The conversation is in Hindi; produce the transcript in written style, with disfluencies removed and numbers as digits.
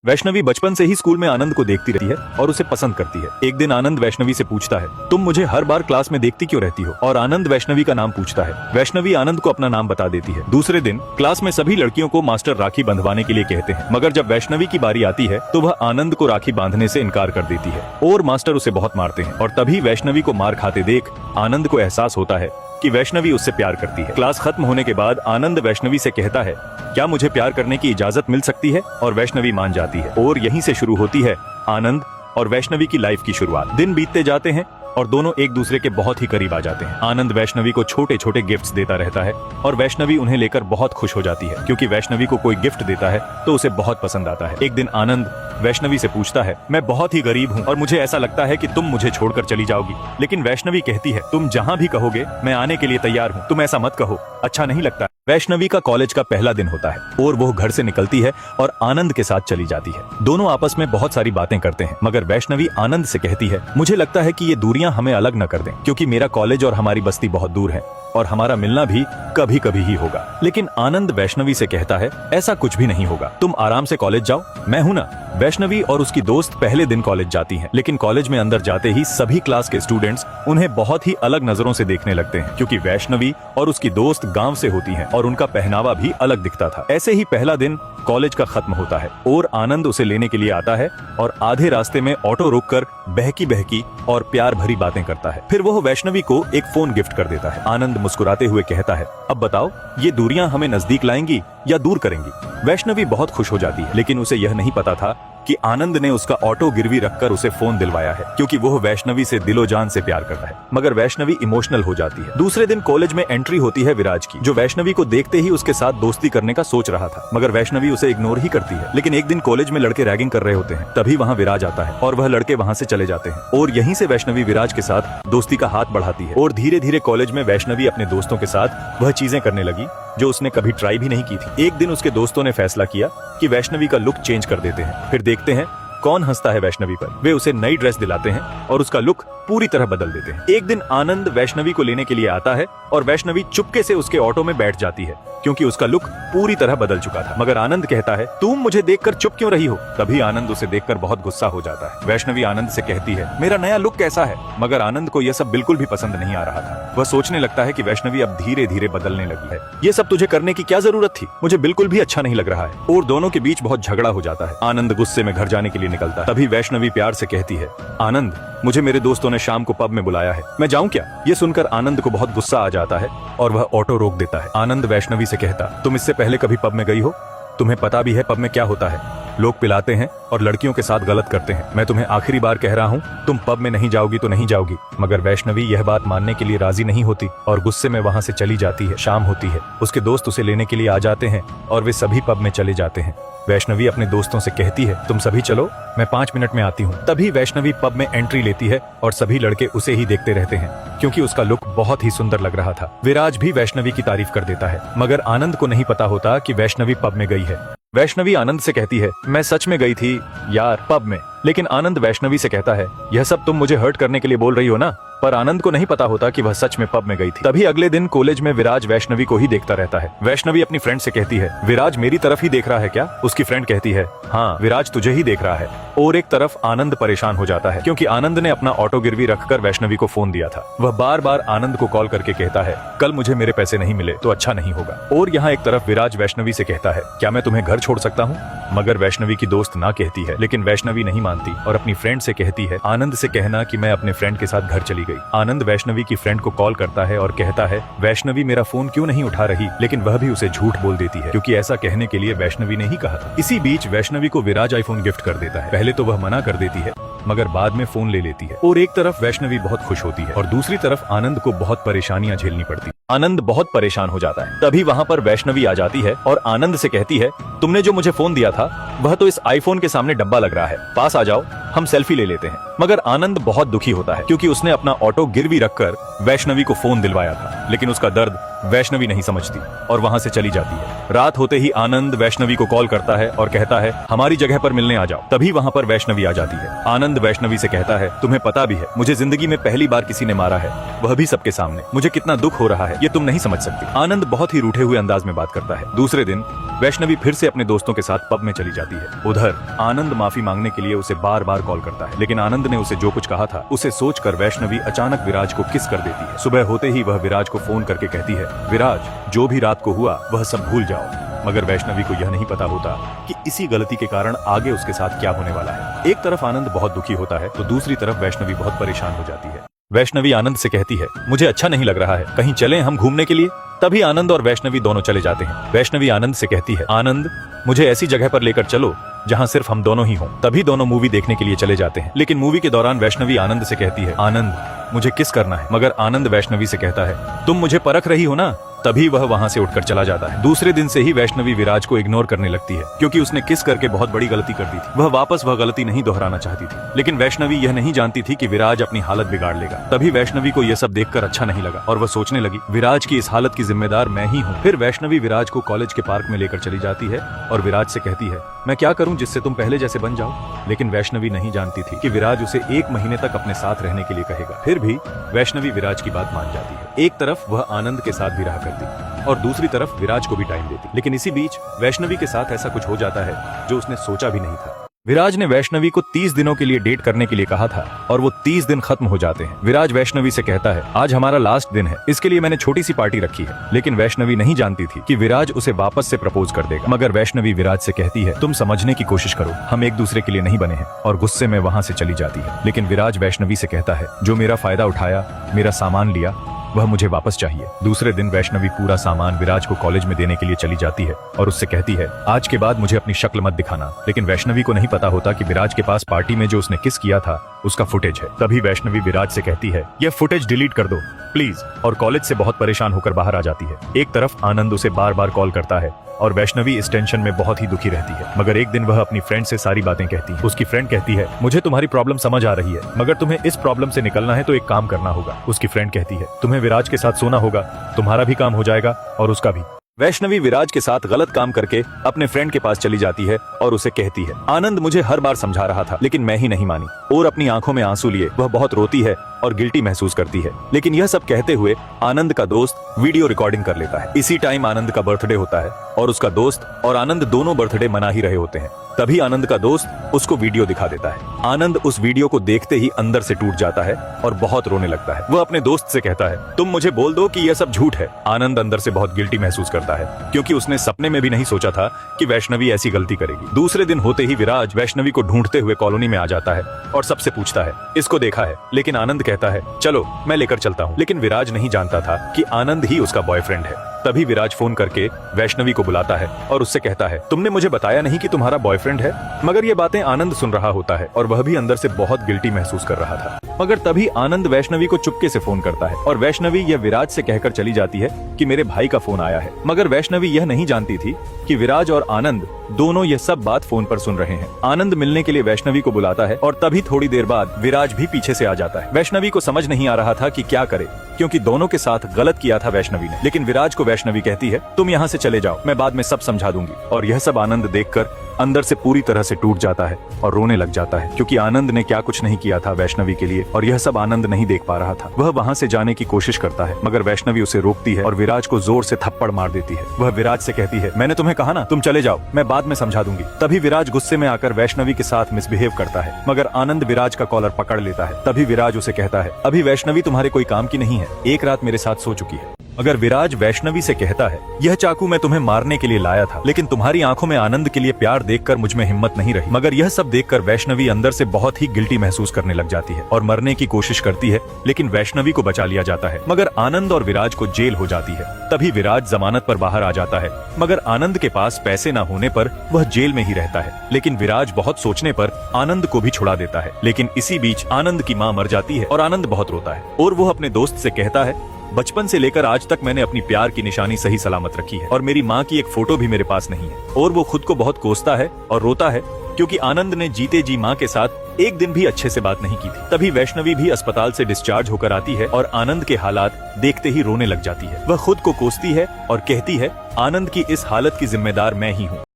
वैष्णवी बचपन से ही स्कूल में आनंद को देखती रहती है और उसे पसंद करती है। एक दिन आनंद वैष्णवी से पूछता है, तुम मुझे हर बार क्लास में देखती क्यों रहती हो? और आनंद वैष्णवी का नाम पूछता है। वैष्णवी आनंद को अपना नाम बता देती है। दूसरे दिन क्लास में सभी लड़कियों को मास्टर राखी बंधवाने के लिए कहते हैं, मगर जब वैष्णवी की बारी आती है तो वह आनंद को राखी बांधने से इनकार कर देती है और मास्टर उसे बहुत मारते हैं। और तभी वैष्णवी को मार खाते देख आनंद को एहसास होता है कि वैष्णवी उससे प्यार करती है। क्लास खत्म होने के बाद आनंद वैष्णवी से कहता है, क्या मुझे प्यार करने की इजाजत मिल सकती है? और वैष्णवी मान जाती है और यहीं से शुरू होती है आनंद और वैष्णवी की लाइफ की शुरुआत। दिन बीतते जाते हैं और दोनों एक दूसरे के बहुत ही करीब आ जाते हैं। आनंद वैष्णवी को छोटे छोटे गिफ्ट्स देता रहता है और वैष्णवी उन्हें लेकर बहुत खुश हो जाती है, क्योंकि वैष्णवी को कोई गिफ्ट देता है तो उसे बहुत पसंद आता है। एक दिन आनंद वैष्णवी से पूछता है, मैं बहुत ही गरीब हूँ और मुझे ऐसा लगता है कि तुम मुझे छोड़कर चली जाओगी। लेकिन वैष्णवी कहती है, तुम जहाँ भी कहोगे मैं आने के लिए तैयार हूँ, तुम ऐसा मत कहो, अच्छा नहीं लगता। वैष्णवी का कॉलेज का पहला दिन होता है और वो घर से निकलती है और आनंद के साथ चली जाती है। दोनों आपस में बहुत सारी बातें करते हैं, मगर वैष्णवी आनंद से कहती है, मुझे लगता है कि ये दूरियां हमें अलग न कर दें, क्योंकि मेरा कॉलेज और हमारी बस्ती बहुत दूर है और हमारा मिलना भी कभी कभी ही होगा। लेकिन आनंद वैष्णवी से कहता है, ऐसा कुछ भी नहीं होगा, तुम आराम से कॉलेज जाओ, मैं हूं ना। वैष्णवी और उसकी दोस्त पहले दिन कॉलेज जाती हैं, लेकिन कॉलेज में अंदर जाते ही सभी क्लास के स्टूडेंट्स उन्हें बहुत ही अलग नजरों से देखने लगते हैं, क्योंकि वैष्णवी और उसकी दोस्त गांव से होती हैं और उनका पहनावा भी अलग दिखता था। ऐसे ही पहला दिन कॉलेज का खत्म होता है और आनंद उसे लेने के लिए आता है और आधे रास्ते में ऑटो रोककर बहकी बहकी और प्यार भरी बातें करता है। फिर वो वैष्णवी को एक फोन गिफ्ट कर देता है। आनंद मुस्कुराते हुए कहता है, अब बताओ ये दूरियां हमें नजदीक लाएंगी या दूर करेंगी? वैष्णवी बहुत खुश हो जाती है, लेकिन उसे यह नहीं पता था कि आनंद ने उसका ऑटो गिरवी रखकर उसे फोन दिलवाया है, क्योंकि वो वैष्णवी से दिलो जान से प्यार करता है। मगर वैष्णवी इमोशनल हो जाती है। दूसरे दिन कॉलेज में एंट्री होती है विराज की, जो वैष्णवी को देखते ही उसके साथ दोस्ती करने का सोच रहा था, मगर वैष्णवी उसे इग्नोर ही करती है। लेकिन एक दिन कॉलेज में लड़के रैगिंग कर रहे होते हैं, तभी वहाँ विराज आता है और वह लड़के वहाँ से चले जाते हैं और यहीं से वैष्णवी विराज के साथ दोस्ती का हाथ बढ़ाती है और धीरे धीरे कॉलेज में वैष्णवी अपने दोस्तों के साथ वह चीजें करने लगी जो उसने कभी ट्राई भी नहीं की थी। एक दिन उसके दोस्तों ने फैसला किया कि वैष्णवी का लुक चेंज कर देते हैं। फिर देखते हैं कौन हंसता है वैष्णवी पर। वे उसे नई ड्रेस दिलाते हैं और उसका लुक पूरी तरह बदल देते हैं। एक दिन आनंद वैष्णवी को लेने के लिए आता है और वैष्णवी चुपके से उसके ऑटो में बैठ जाती है, क्योंकि उसका लुक पूरी तरह बदल चुका था। मगर आनंद कहता है, तुम मुझे देखकर चुप क्यों रही हो? तभी आनंद उसे देखकर बहुत गुस्सा हो जाता है। वैष्णवी आनंद से कहती है, मेरा नया लुक कैसा है? मगर आनंद को यह सब बिल्कुल भी पसंद नहीं आ रहा था। वह सोचने लगता है कि वैष्णवी अब धीरे धीरे बदलने लगी है। ये सब तुझे करने की क्या जरूरत थी? मुझे बिल्कुल भी अच्छा नहीं लग रहा है। और दोनों के बीच बहुत झगड़ा हो जाता है। आनंद गुस्से में घर जाने के लिए निकलता है। तभी वैष्णवी प्यार से कहती है, आनंद मुझे मेरे दोस्तों ने शाम को पब में बुलाया है, मैं जाऊं क्या? ये सुनकर आनंद को बहुत गुस्सा आ जाता है और वह ऑटो रोक देता है। आनंद वैष्णवी से कहता, तुम इससे पहले कभी पब में गई हो? तुम्हें पता भी है पब में क्या होता है? लोग पिलाते हैं और लड़कियों के साथ गलत करते हैं। मैं तुम्हें आखिरी बार कह रहा हूँ, तुम पब में नहीं जाओगी तो नहीं जाओगी। मगर वैष्णवी यह बात मानने के लिए राजी नहीं होती और गुस्से में वहाँ से चली जाती है। शाम होती है, उसके दोस्त उसे लेने के लिए आ जाते हैं और वे सभी पब में चले जाते हैं। वैष्णवी अपने दोस्तों से कहती है, तुम सभी चलो, मैं 5 मिनट में आती हूँ। तभी वैष्णवी पब में एंट्री लेती है और सभी लड़के उसे ही देखते रहते हैं, क्योंकि उसका लुक बहुत ही सुंदर लग रहा था। विराज भी वैष्णवी की तारीफ कर देता है, मगर आनंद को नहीं पता होता कि वैष्णवी पब में गई है। वैष्णवी आनंद से कहती है, मैं सच में गई थी यार पब में। लेकिन आनंद वैष्णवी से कहता है, यह सब तुम मुझे हर्ट करने के लिए बोल रही हो ना? पर आनंद को नहीं पता होता कि वह सच में पब में गई थी। तभी अगले दिन कॉलेज में विराज वैष्णवी को ही देखता रहता है। वैष्णवी अपनी फ्रेंड से कहती है, विराज मेरी तरफ ही देख रहा है क्या? उसकी फ्रेंड कहती है, हाँ विराज तुझे ही देख रहा है। और एक तरफ आनंद परेशान हो जाता है, क्योंकि आनंद ने अपना ऑटो गिरवी रखकर वैष्णवी को फोन दिया था। वह बार बार आनंद को कॉल करके कहता है, कल मुझे मेरे पैसे नहीं मिले तो अच्छा नहीं होगा। और यहाँ एक तरफ विराज वैष्णवी से कहता है, क्या मैं तुम्हें घर छोड़ सकता हूँ? मगर वैष्णवी की दोस्त ना कहती है, लेकिन वैष्णवी नहीं मानती और अपनी फ्रेंड से कहती है, आनंद से कहना कि मैं अपने फ्रेंड के साथ घर चली गई। आनंद वैष्णवी की फ्रेंड को कॉल करता है और कहता है, वैष्णवी मेरा फोन क्यों नहीं उठा रही? लेकिन वह भी उसे झूठ बोल देती है, क्योंकि ऐसा कहने के लिए वैष्णवी ने ही कहा था। इसी बीच वैष्णवी को विराज आईफोन गिफ्ट कर देता है। पहले तो वह मना कर देती है, मगर बाद में फोन ले लेती है। और एक तरफ वैष्णवी बहुत खुश होती है और दूसरी तरफ आनंद को बहुत परेशानियां झेलनी पड़ती। आनंद बहुत परेशान हो जाता है। तभी वहाँ पर वैष्णवी आ जाती है और आनंद से कहती है, तुमने जो मुझे फोन दिया था वह तो इस आईफोन के सामने डब्बा लग रहा है, पास आ जाओ, हम सेल्फी ले लेते हैं। मगर आनंद बहुत दुखी होता है, क्योंकि उसने अपना ऑटो गिरवी रखकर वैष्णवी को फोन दिलवाया था, लेकिन उसका दर्द वैष्णवी नहीं समझती और वहां से चली जाती है। रात होते ही आनंद वैष्णवी को कॉल करता है और कहता है हमारी जगह पर मिलने आ जाओ। तभी वहां पर वैष्णवी आ जाती है। आनंद वैष्णवी से कहता है तुम्हें पता भी है मुझे जिंदगी में पहली बार किसी ने मारा है, वह भी सबके सामने। मुझे कितना दुख हो रहा है ये तुम नहीं समझ सकती। आनंद बहुत ही रूठे हुए अंदाज में बात करता है। दूसरे दिन वैष्णवी फिर से अपने दोस्तों के साथ पब में चली जाती है। उधर आनंद माफी मांगने के लिए उसे बार बार कॉल करता है, लेकिन आनंद ने उसे जो कुछ कहा था उसे सोचकर वैष्णवी अचानक विराज को किस कर देती है। सुबह होते ही वह विराज को फोन करके कहती है विराज जो भी रात को हुआ वह सब भूल जाओ। मगर वैष्णवी को यह नहीं पता होता कि इसी गलती के कारण आगे उसके साथ क्या होने वाला है। एक तरफ आनंद बहुत दुखी होता है तो दूसरी तरफ वैष्णवी बहुत परेशान हो जाती है। वैष्णवी आनंद से कहती है मुझे अच्छा नहीं लग रहा है, कहीं चलें हम घूमने के लिए। तभी आनंद और वैष्णवी दोनों चले जाते हैं। वैष्णवी आनंद से कहती है आनंद मुझे ऐसी जगह पर लेकर चलो जहां सिर्फ हम दोनों ही हों। तभी दोनों मूवी देखने के लिए चले जाते हैं। लेकिन मूवी के दौरान वैष्णवी आनंद से कहती है आनंद मुझे किस करना है। मगर आनंद वैष्णवी से कहता है तुम मुझे परख रही हो ना। तभी वह वहां से उठकर चला जाता है। दूसरे दिन से ही वैष्णवी विराज को इग्नोर करने लगती है क्योंकि उसने किस करके बहुत बड़ी गलती कर दी थी। वह वापस वह गलती नहीं दोहराना चाहती थी, लेकिन वैष्णवी यह नहीं जानती थी कि विराज अपनी हालत बिगाड़ लेगा। तभी वैष्णवी को यह सब देखकर अच्छा नहीं लगा और वह सोचने लगी विराज की इस हालत की जिम्मेदार मैं ही हूँ। फिर वैष्णवी विराज को कॉलेज के पार्क में लेकर चली जाती है और विराज से कहती है मैं क्या करूं जिससे तुम पहले जैसे बन जाओ। लेकिन वैष्णवी नहीं जानती थी कि विराज उसे 1 महीने तक अपने साथ रहने के लिए कहेगा। फिर भी वैष्णवी विराज की बात मान जाती है। एक तरफ वह आनंद के साथ भी रहा करती और दूसरी तरफ विराज को भी टाइम देती। लेकिन इसी बीच वैष्णवी के साथ ऐसा कुछ हो जाता है जो उसने सोचा भी नहीं था। विराज ने वैष्णवी को 30 दिनों के लिए डेट करने के लिए कहा था और वो 30 दिन खत्म हो जाते हैं। विराज वैष्णवी से कहता है आज हमारा लास्ट दिन है, इसके लिए मैंने छोटी सी पार्टी रखी है। लेकिन वैष्णवी नहीं जानती थी कि विराज उसे वापस से प्रपोज कर देगा। मगर वैष्णवी विराज से कहती है तुम समझने की कोशिश करो, हम एक दूसरे के लिए नहीं बने हैं, और गुस्से में वहां से चली जाती है। लेकिन विराज वैष्णवी से कहता है जो मेरा फायदा उठाया, मेरा सामान लिया, वह मुझे वापस चाहिए। दूसरे दिन वैष्णवी पूरा सामान विराज को कॉलेज में देने के लिए चली जाती है और उससे कहती है आज के बाद मुझे अपनी शक्ल मत दिखाना। लेकिन वैष्णवी को नहीं पता होता कि विराज के पास पार्टी में जो उसने किस किया था उसका फुटेज है। तभी वैष्णवी विराज से कहती है यह फुटेज डिलीट कर दो प्लीज, और कॉलेज से बहुत परेशान होकर बाहर आ जाती है। एक तरफ आनंद उसे बार बार कॉल करता है और वैष्णवी इस टेंशन में बहुत ही दुखी रहती है। मगर एक दिन वह अपनी फ्रेंड से सारी बातें कहती है। उसकी फ्रेंड कहती है मुझे तुम्हारी प्रॉब्लम समझ आ रही है, मगर तुम्हें इस प्रॉब्लम से निकलना है तो एक काम करना होगा। उसकी फ्रेंड कहती है तुम्हें विराज के साथ सोना होगा, तुम्हारा भी काम हो जाएगा और उसका भी। वैष्णवी विराज के साथ गलत काम करके अपने फ्रेंड के पास चली जाती है और उसे कहती है आनंद मुझे हर बार समझा रहा था लेकिन मैं ही नहीं मानी, और अपनी आंखों में आंसू लिए वह बहुत रोती है और गिल्टी महसूस करती है। लेकिन यह सब कहते हुए आनंद का दोस्त वीडियो रिकॉर्डिंग कर लेता है। इसी टाइम आनंद का बर्थडे होता है और उसका दोस्त और आनंद दोनों बर्थडे मना ही रहे होते हैं। तभी आनंद का दोस्त उसको वीडियो दिखा देता है। आनंद उस वीडियो को देखते ही अंदर से टूट जाता है और बहुत रोने लगता है। वह अपने दोस्त से कहता है तुम मुझे बोल दो कि यह सब झूठ है। आनंद अंदर से बहुत गिल्टी महसूस करता है क्योंकि उसने सपने में भी नहीं सोचा था कि वैष्णवी ऐसी गलती करेगी। दूसरे दिन होते ही विराज वैष्णवी को ढूंढते हुए कॉलोनी में आ जाता है और सबसे पूछता है इसको देखा है। लेकिन आनंद कहता है चलो मैं लेकर चलता हूँ। लेकिन विराज नहीं जानता था कि आनंद ही उसका बॉयफ्रेंड है। तभी विराज फोन करके वैष्णवी को बुलाता है और उससे कहता है तुमने मुझे बताया नहीं कि तुम्हारा बॉयफ्रेंड है। मगर ये बातें आनंद सुन रहा होता है और वह भी अंदर से बहुत गिल्टी महसूस कर रहा था। मगर तभी आनंद वैष्णवी को चुपके से फोन करता है और वैष्णवी यह विराज से कहकर चली जाती है कि मेरे भाई का फोन आया है। मगर वैष्णवी यह नहीं जानती थी कि विराज और आनंद दोनों ये सब बात फोन पर सुन रहे हैं। आनंद मिलने के लिए वैष्णवी को बुलाता है और तभी थोड़ी देर बाद विराज भी पीछे से आ जाता है। वैष्णवी को समझ नहीं आ रहा था कि क्या करे, क्योंकि दोनों के साथ गलत किया था वैष्णवी ने। लेकिन विराज को वैष्णवी कहती है तुम यहाँ से चले जाओ, मैं बाद में सब समझा दूंगी। और यह सब आनंद देखकर अंदर से पूरी तरह से टूट जाता है और रोने लग जाता है, क्योंकि आनंद ने क्या कुछ नहीं किया था वैष्णवी के लिए और यह सब आनंद नहीं देख पा रहा था। वह वहाँ से जाने की कोशिश करता है मगर वैष्णवी उसे रोकती है और विराज को जोर से थप्पड़ मार देती है। वह विराज से कहती है मैंने तुम्हें कहा ना तुम चले जाओ, मैं बाद में समझा दूंगी। तभी विराज गुस्से में आकर वैष्णवी के साथ मिसबिहेव करता है मगर आनंद विराज का कॉलर पकड़ लेता है। तभी विराज उसे कहता है अभी वैष्णवी तुम्हारे कोई काम की नहीं है, एक रात मेरे साथ सो चुकी है। अगर विराज वैष्णवी से कहता है यह चाकू मैं तुम्हें मारने के लिए लाया था, लेकिन तुम्हारी आंखों में आनंद के लिए प्यार देखकर मुझ में हिम्मत नहीं रही। मगर यह सब देखकर वैष्णवी अंदर से बहुत ही गिल्टी महसूस करने लग जाती है और मरने की कोशिश करती है, लेकिन वैष्णवी को बचा लिया जाता है। मगर आनंद और विराज को जेल हो जाती है। तभी विराज जमानत पर बाहर आ जाता है मगर आनंद के पास पैसे न होने पर वह जेल में ही रहता है। लेकिन विराज बहुत सोचने पर आनंद को भी छुड़ा देता है। लेकिन इसी बीच आनंद की माँ मर जाती है और आनंद बहुत रोता है और वो अपने दोस्त से कहता है बचपन से लेकर आज तक मैंने अपनी प्यार की निशानी सही सलामत रखी है और मेरी माँ की एक फोटो भी मेरे पास नहीं है। और वो खुद को बहुत कोसता है और रोता है क्योंकि आनंद ने जीते जी माँ के साथ एक दिन भी अच्छे से बात नहीं की थी। तभी वैष्णवी भी अस्पताल से डिस्चार्ज होकर आती है और आनंद के हालात देखते ही रोने लग जाती है। वह खुद को कोसती है और कहती है, आनंद की इस हालत की जिम्मेदार मैं ही हूँ।